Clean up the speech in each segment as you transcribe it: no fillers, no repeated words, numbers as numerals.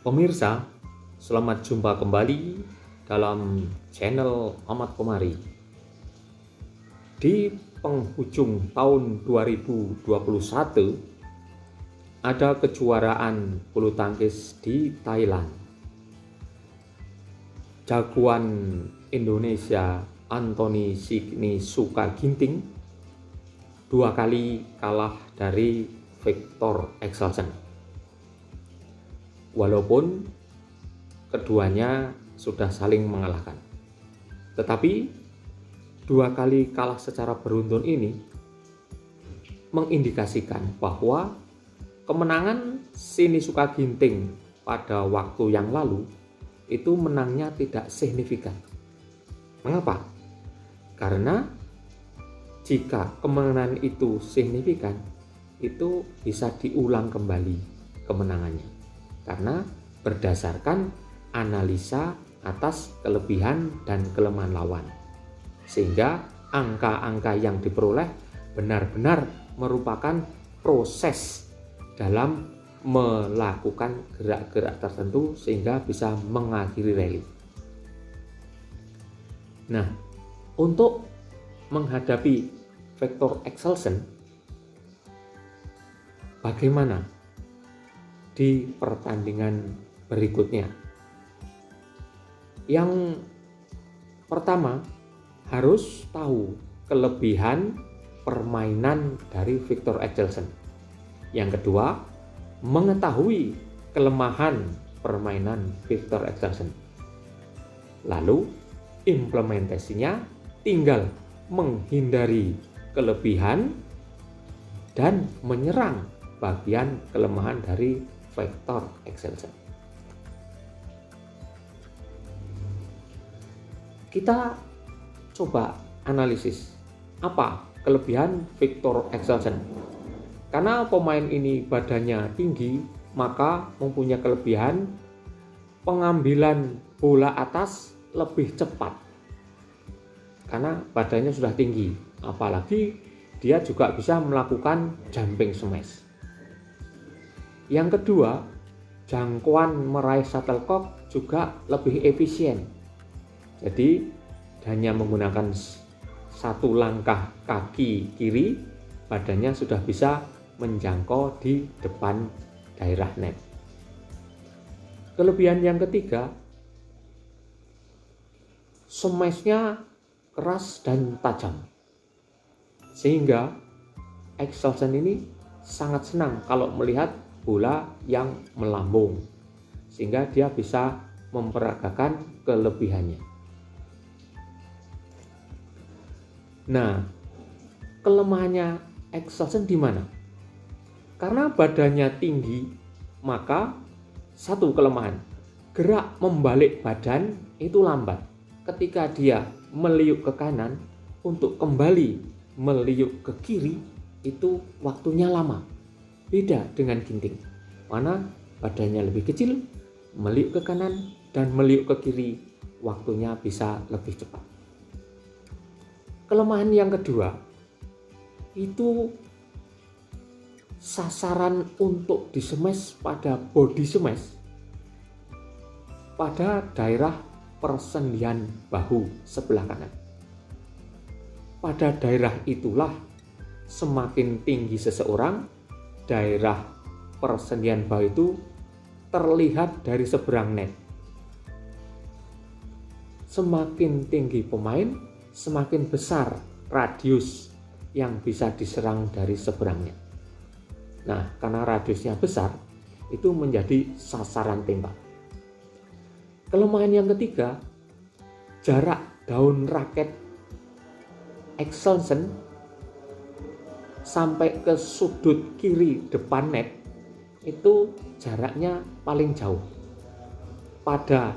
Pemirsa, selamat jumpa kembali dalam channel Ahmad Komari. Di penghujung tahun 2021 ada kejuaraan bulu tangkis di Thailand. Jagoan Indonesia Anthony Sinisuka Ginting 2 kali kalah dari Viktor Axelsen. Walaupun keduanya sudah saling mengalahkan, tetapi 2 kali kalah secara beruntun ini mengindikasikan bahwa kemenangan Sinisuka Ginting pada waktu yang lalu itu menangnya tidak signifikan. Mengapa? Karena jika kemenangan itu signifikan, itu bisa diulang kembali kemenangannya. Karena berdasarkan analisa atas kelebihan dan kelemahan lawan, sehingga angka-angka yang diperoleh benar-benar merupakan proses dalam melakukan gerak-gerak tertentu sehingga bisa mengakhiri rally. Nah, untuk menghadapi Viktor Axelsen, bagaimana di pertandingan berikutnya? Yang pertama, harus tahu kelebihan permainan dari Viktor Axelsen. Yang kedua, mengetahui kelemahan permainan Viktor Axelsen. Lalu implementasinya tinggal menghindari kelebihan dan menyerang bagian kelemahan dari Viktor Axelsen. Kita coba analisis apa kelebihan Viktor Axelsen. Karena pemain ini badannya tinggi, maka mempunyai kelebihan pengambilan bola atas lebih cepat. Karena badannya sudah tinggi, apalagi dia juga bisa melakukan jumping smash. Yang kedua, jangkauan meraih shuttlecock juga lebih efisien. Jadi hanya menggunakan satu langkah kaki kiri, badannya sudah bisa menjangkau di depan daerah net. Kelebihan yang ketiga, smashnya keras dan tajam, sehingga Axelsen ini sangat senang kalau melihat bola yang melambung, sehingga dia bisa memperagakan kelebihannya. Nah, kelemahannya Axelsen di mana? Karena badannya tinggi, maka satu kelemahan, gerak membalik badan itu lambat. Ketika dia meliuk ke kanan, untuk kembali meliuk ke kiri itu waktunya lama. Beda dengan Ginting, mana badannya lebih kecil, meliuk ke kanan dan meliuk ke kiri waktunya bisa lebih cepat. Kelemahan yang kedua itu sasaran untuk di-smash pada body smash pada daerah persendian bahu sebelah kanan. Pada daerah itulah semakin tinggi seseorang, daerah persendian bahu itu terlihat dari seberang net. Semakin tinggi pemain, semakin besar radius yang bisa diserang dari seberangnya. Nah, karena radiusnya besar, itu menjadi sasaran tembak. Kelemahan yang ketiga, jarak daun raket Axelsen sampai ke sudut kiri depan net itu jaraknya paling jauh. Pada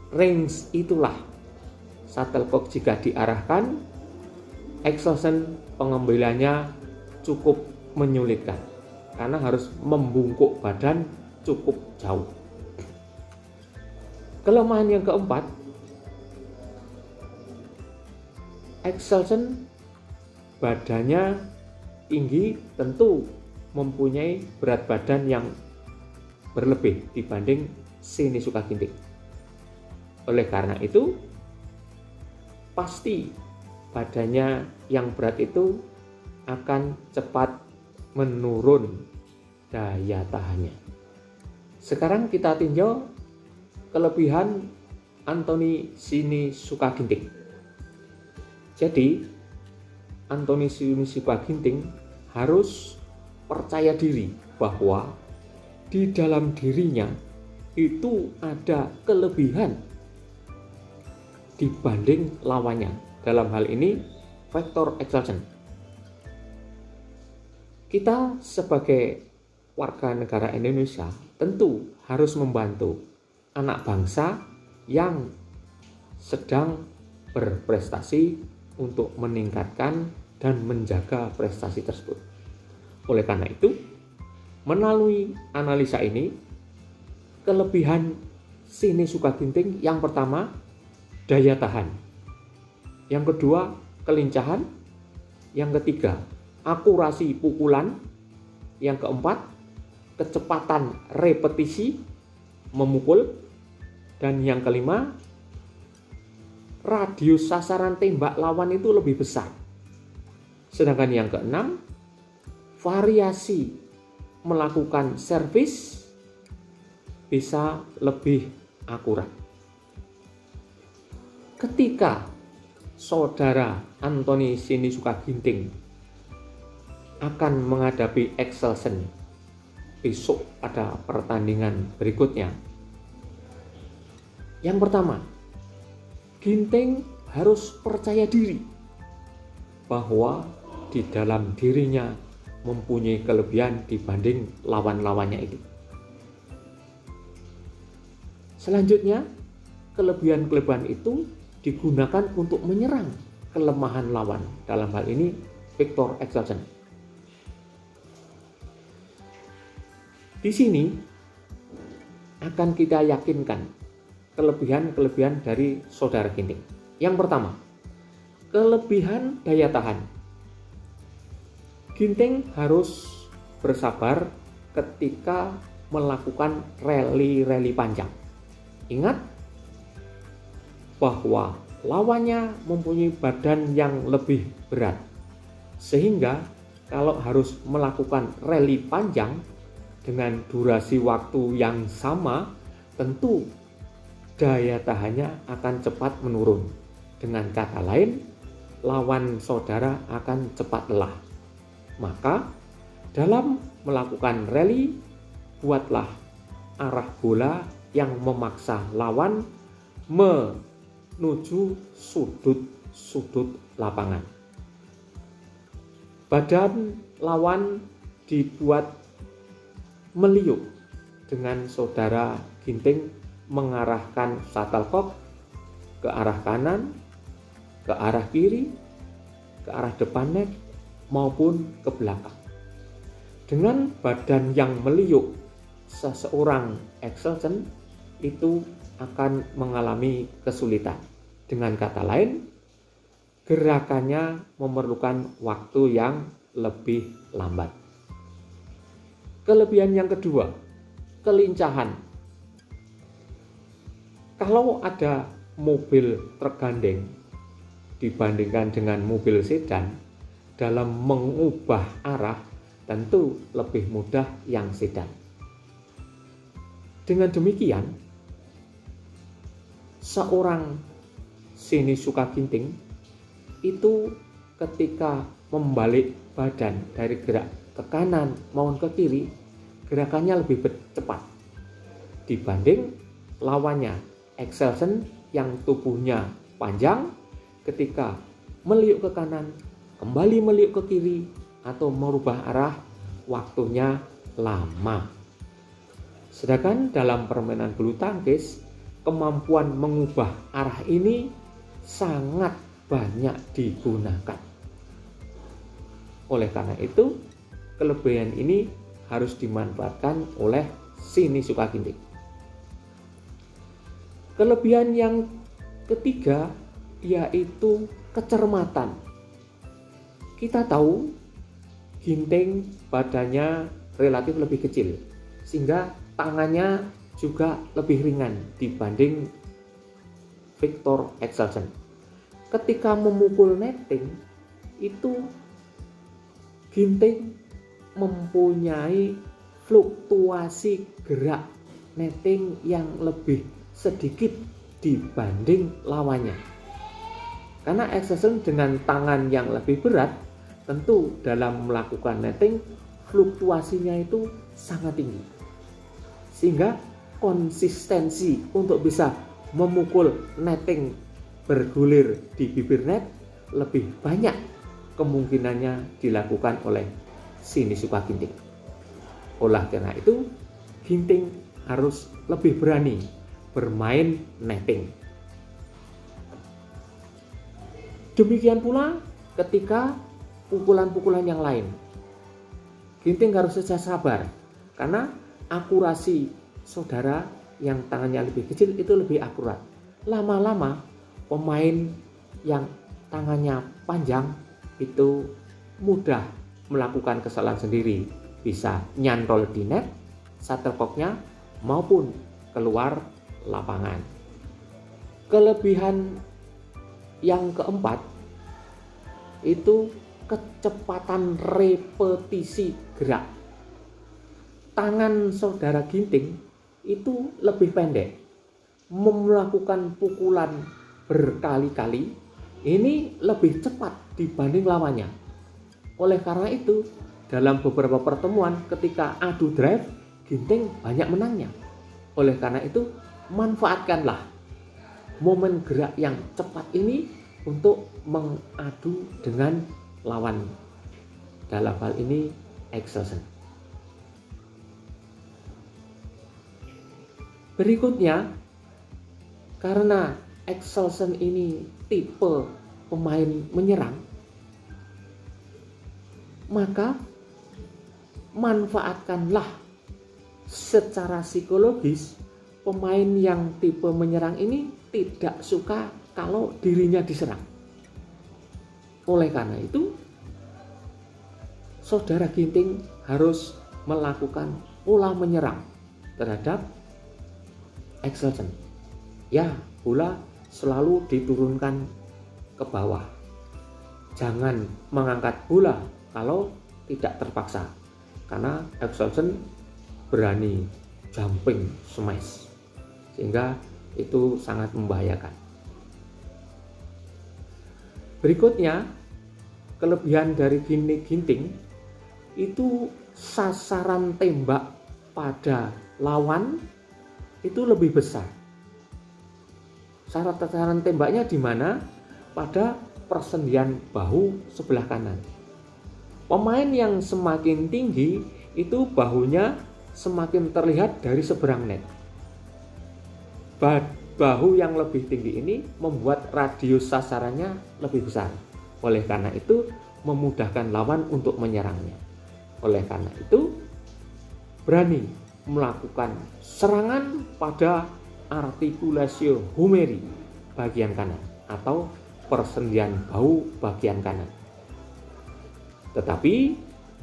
range itulah shuttlecock jika diarahkan, Axelsen pengambilannya cukup menyulitkan karena harus membungkuk badan cukup jauh. Kelemahan yang keempat, Axelsen badannya tinggi, tentu mempunyai berat badan yang berlebih dibanding Shini Sukaginting. Oleh karena itu, pasti badannya yang berat itu akan cepat menurun daya tahannya. Sekarang kita tinjau kelebihan Anthony Shini Sukaginting. Jadi, Anthony Shini Sukaginting harus percaya diri bahwa di dalam dirinya itu ada kelebihan dibanding lawannya. Dalam hal ini, Victor Axelsen. Kita sebagai warga negara Indonesia tentu harus membantu anak bangsa yang sedang berprestasi untuk meningkatkan dan menjaga prestasi tersebut. Oleh karena itu, melalui analisa ini, kelebihan Shini Sukaginting yang pertama, daya tahan. Yang kedua, kelincahan. Yang ketiga, akurasi pukulan. Yang keempat, kecepatan repetisi memukul. Dan yang kelima, radius sasaran tembak lawan itu lebih besar. Sedangkan yang keenam, variasi melakukan servis bisa lebih akurat. Ketika saudara Anthony Shini Sukaginting akan menghadapi Axelsen besok pada pertandingan berikutnya, yang pertama, Ginting harus percaya diri bahwa di dalam dirinya mempunyai kelebihan dibanding lawan-lawannya itu. Selanjutnya, kelebihan-kelebihan itu digunakan untuk menyerang kelemahan lawan. Dalam hal ini, Victor Axelsen. Di sini akan kita yakinkan kelebihan-kelebihan dari saudara Ginting. Yang pertama, kelebihan daya tahan. Ginting harus bersabar ketika melakukan rally panjang. Ingat bahwa lawannya mempunyai badan yang lebih berat, sehingga kalau harus melakukan rally panjang dengan durasi waktu yang sama, tentu daya tahannya akan cepat menurun. Dengan kata lain, lawan saudara akan cepat lelah. Maka dalam melakukan rally, buatlah arah bola yang memaksa lawan menuju sudut-sudut lapangan. Badan lawan dibuat meliuk dengan saudara Ginting mengarahkan shuttlecock ke arah kanan, ke arah kiri, ke arah depan net maupun ke belakang. Dengan badan yang meliuk, seseorang Axelsen itu akan mengalami kesulitan. Dengan kata lain, gerakannya memerlukan waktu yang lebih lambat. Kelebihan yang kedua, kelincahan. Kalau ada mobil truk gandeng dibandingkan dengan mobil sedan, dalam mengubah arah tentu lebih mudah yang sedan. Dengan demikian, seorang Shini Sukaginting itu ketika membalik badan dari gerak ke kanan maupun ke kiri, gerakannya lebih cepat dibanding lawannya Axelsen yang tubuhnya panjang, ketika meliuk ke kanan, kembali meliuk ke kiri, atau merubah arah, waktunya lama. Sedangkan dalam permainan bulu tangkis, kemampuan mengubah arah ini sangat banyak digunakan. Oleh karena itu, kelebihan ini harus dimanfaatkan oleh Shini Sukaginting. Kelebihan yang ketiga yaitu kecermatan. Kita tahu Ginting badannya relatif lebih kecil, sehingga tangannya juga lebih ringan dibanding Viktor Axelsen. Ketika memukul netting itu Ginting mempunyai fluktuasi gerak netting yang lebih sedikit dibanding lawannya. Karena Axelsen dengan tangan yang lebih berat, tentu dalam melakukan netting fluktuasinya itu sangat tinggi. Sehingga konsistensi untuk bisa memukul netting bergulir di bibir net lebih banyak kemungkinannya dilakukan oleh Sinisuka Ginting. Oleh karena itu, Ginting harus lebih berani bermain netting. Demikian pula ketika pukulan-pukulan yang lain. Ginting harus sabar karena akurasi saudara yang tangannya lebih kecil itu lebih akurat. Lama-lama pemain yang tangannya panjang itu mudah melakukan kesalahan sendiri, bisa nyantol di net, shuttlecocknya maupun keluar lapangan. Kelebihan yang keempat itu kecepatan repetisi gerak. Tangan saudara Ginting itu lebih pendek, melakukan pukulan berkali-kali ini lebih cepat dibanding lawannya. Oleh karena itu, dalam beberapa pertemuan ketika adu drive, Ginting banyak menangnya. Oleh karena itu, manfaatkanlah momen gerak yang cepat ini untuk mengadu dengan lawan. Dalam hal ini Axelsen. Berikutnya, karena Axelsen ini tipe pemain menyerang, maka manfaatkanlah secara psikologis pemain yang tipe menyerang ini tidak suka kalau dirinya diserang. Oleh karena itu, saudara Ginting harus melakukan pola menyerang terhadap Axelsen. Ya, bola selalu diturunkan ke bawah. Jangan mengangkat bola kalau tidak terpaksa, karena Axelsen berani jumping smash, sehingga itu sangat membahayakan. Berikutnya, kelebihan dari Ginting itu sasaran tembak pada lawan itu lebih besar. Sasaran tembaknya di mana? Pada persendian bahu sebelah kanan. Pemain yang semakin tinggi itu bahunya semakin terlihat dari seberang net. Bahu yang lebih tinggi ini membuat radius sasarannya lebih besar. Oleh karena itu, memudahkan lawan untuk menyerangnya. Oleh karena itu, berani melakukan serangan pada artikulasio humeri bagian kanan atau persendian bahu bagian kanan. Tetapi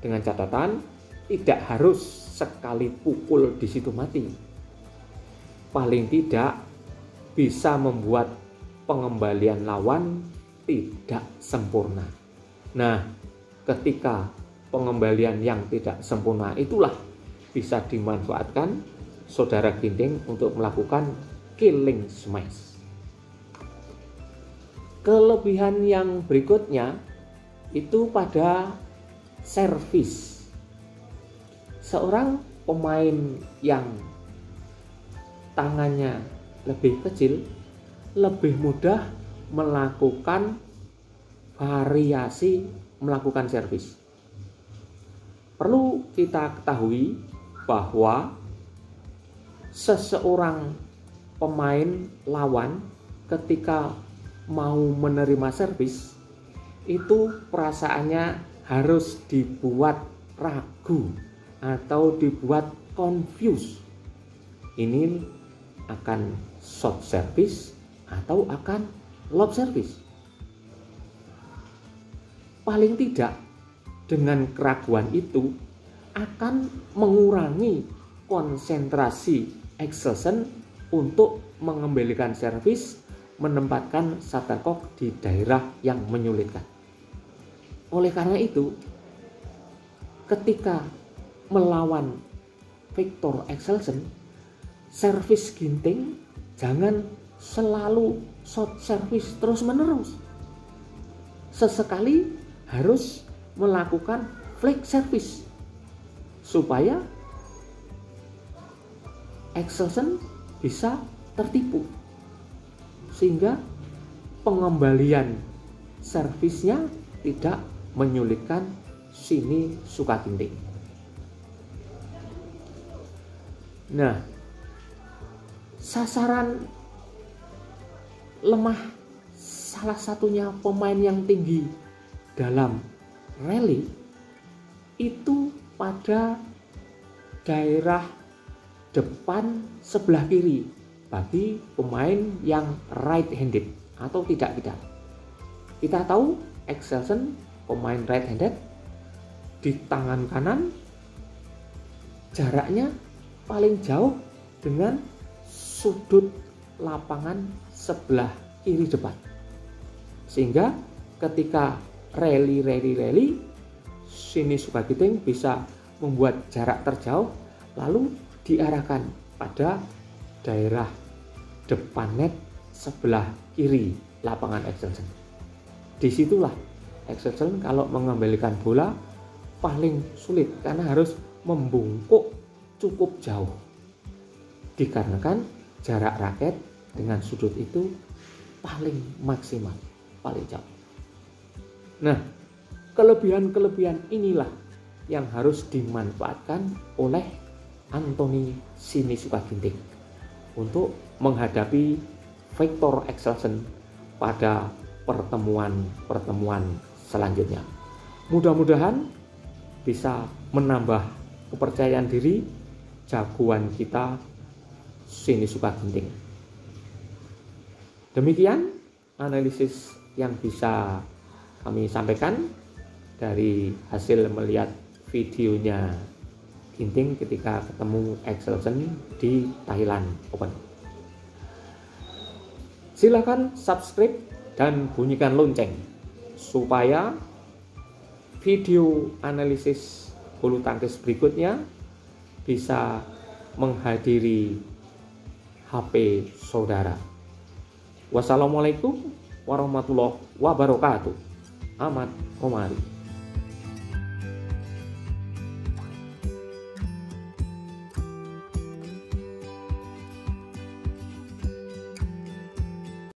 dengan catatan tidak harus sekali pukul di situ mati. Paling tidak bisa membuat pengembalian lawan tidak sempurna. Nah, ketika pengembalian yang tidak sempurna itulah bisa dimanfaatkan saudara Ginting untuk melakukan killing smash. Kelebihan yang berikutnya itu pada servis. Seorang pemain yang tangannya lebih kecil lebih mudah melakukan variasi melakukan servis. Perlu kita ketahui bahwa seseorang pemain lawan ketika mau menerima servis itu perasaannya harus dibuat ragu atau dibuat confused. Ini akan short service atau akan lob service. Paling tidak dengan keraguan itu akan mengurangi konsentrasi Excelsen untuk mengembalikan servis, menempatkan shuttlecock di daerah yang menyulitkan. Oleh karena itu, ketika melawan Victor Excelsen, servis ginting jangan selalu short service terus-menerus. Sesekali harus melakukan flick service supaya Excelsen bisa tertipu, sehingga pengembalian servisnya tidak menyulitkan Sini Sukaginting. Nah, sasaran lemah salah satunya pemain yang tinggi dalam rally itu pada daerah depan sebelah kiri bagi pemain yang right handed atau tidak. Kita tahu Excelsen pemain right handed, di tangan kanan jaraknya paling jauh dengan sudut lapangan sebelah kiri depan, sehingga ketika rally Sini Sukaginting bisa membuat jarak terjauh lalu diarahkan pada daerah depan net sebelah kiri lapangan Excelsen. Disitulah Excelsen kalau mengembalikan bola paling sulit karena harus membungkuk cukup jauh, dikarenakan jarak raket dengan sudut itu paling maksimal, paling jauh. Nah, kelebihan-kelebihan inilah yang harus dimanfaatkan oleh Anthony Sini Sukaginting untuk menghadapi Victor Excelsen pada pertemuan selanjutnya. Mudah-mudahan bisa menambah kepercayaan diri jagoan kita Sini Sukaginting. Demikian analisis yang bisa kami sampaikan dari hasil melihat videonya Ginting ketika ketemu Excelsen di Thailand Open. Silakan subscribe dan bunyikan lonceng supaya video analisis bulu tangkis berikutnya bisa menghadiri HP saudara. Wassalamualaikum warahmatullahi wabarakatuh. Ahmad Komari.